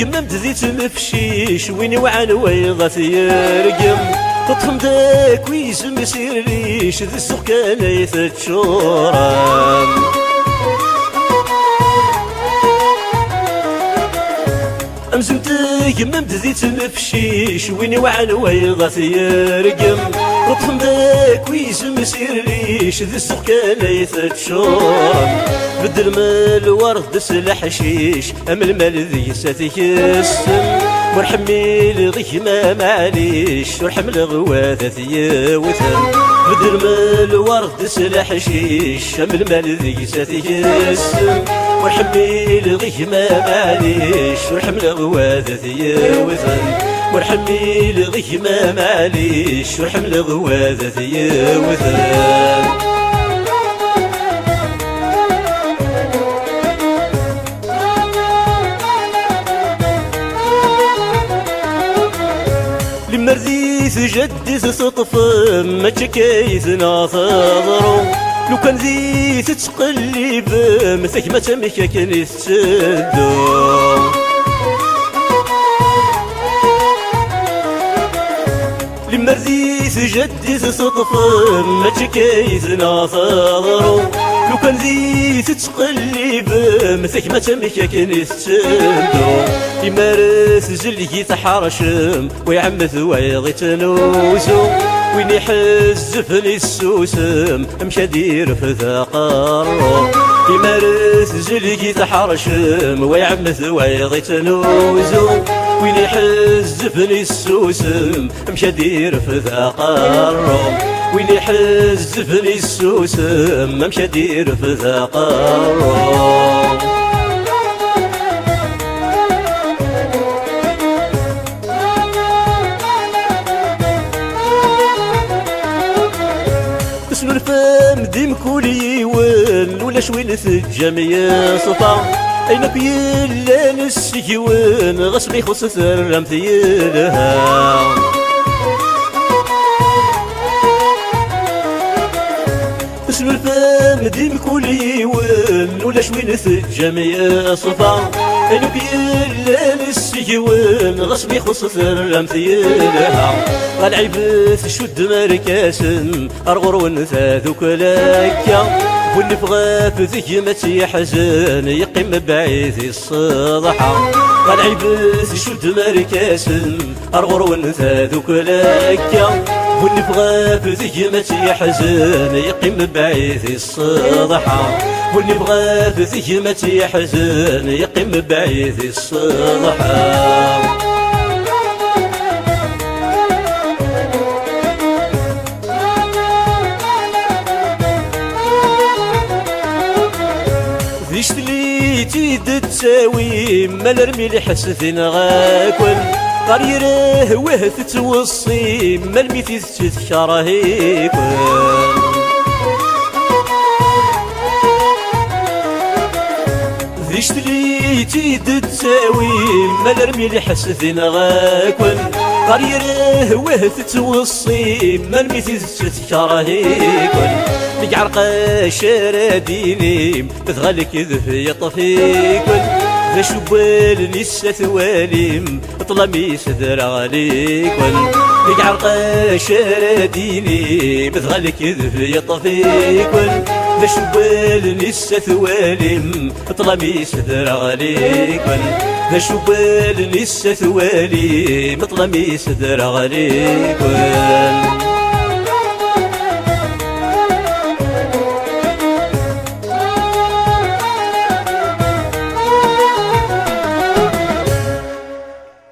يمم تزيت مفشيش ويني وعن ويضات يرقم تطفم داك ويزم يسير ريش ذي السوق كان يتشورم أمزمتك يمم تزيت مفشيش ويني وعن ويضات يرقم تطفم داك ويزم يسير ريش ذي السوق كان يتشورم بدل ما الورد سلحشيش أم المال ذي ساتيك السم ورحمي ضيك ما معليش ورحمل غواثة يوثن بدل ما الورد سلحشيش أم المال ذي ساتيك السم ورحمي ضيك ما معليش ورحمل غواثة يوثن ورحمي ضيك ما معليش ورحمل غواثة يوثن مرزيث جدث تطفم ما تشكيت ناثرو لو كان زيت تقلب مثك ما تمك كان تسدو لمرزيث جدث تطفم ما تشكيت ناثرو لو كان زيت تقلب مثك ما تمك كان تسدو يمارس جلي تحرشم ويعمث ويضي تنوسو وين يحزفني السوسم مشى دير في ثقارو يمارس جلي تحرشم ويعمث ويضي تنوسو وين يحزفني السوسم مشى دير في ثقارو وين يحزفني السوسم مشى دير في ثقارو اسم الفم ديم كولي ون ولا شوين الجميع صفا اين بيلا نسيون غصبي خص ثرم ثيلها اسم الفم ديم كولي ون ولا شوين الجميع صفا اين بيلا نسيون غصبي خص ثرم ثيلها غالعيبث شد مركاسن أرغرون ثاذوك لكا ونفغى في ذيمة يحزن يقيم بعيد الصضحة غالعيبث شد مركاسن أرغرون ثاذوك لكا ونفغى في ذيمة يحزن يقيم بعيد الصضحة ونفغى في ذيمة يحزن يقيم بعيد الصضحة ذيشتلي تيد تساوي ما نرمي لحسثين غاكل قريره وهث توصي ما الميتي تتكره هيكل ذيشتلي تيد تساوي ما نرمي لحسثين غاكل قريره وهث توصي ما الميتي تتكره هيكل نقعرق شراديني تغلك ذف يطفيكل ذا شبال نسا ثواليم طلمي سدر عليكل نقعرق شراديني تغلك ذف يطفيكل ذا شبال نسا ثواليم طلمي سدر عليكل ذا شبال نسا ثواليم طلمي سدر عليكل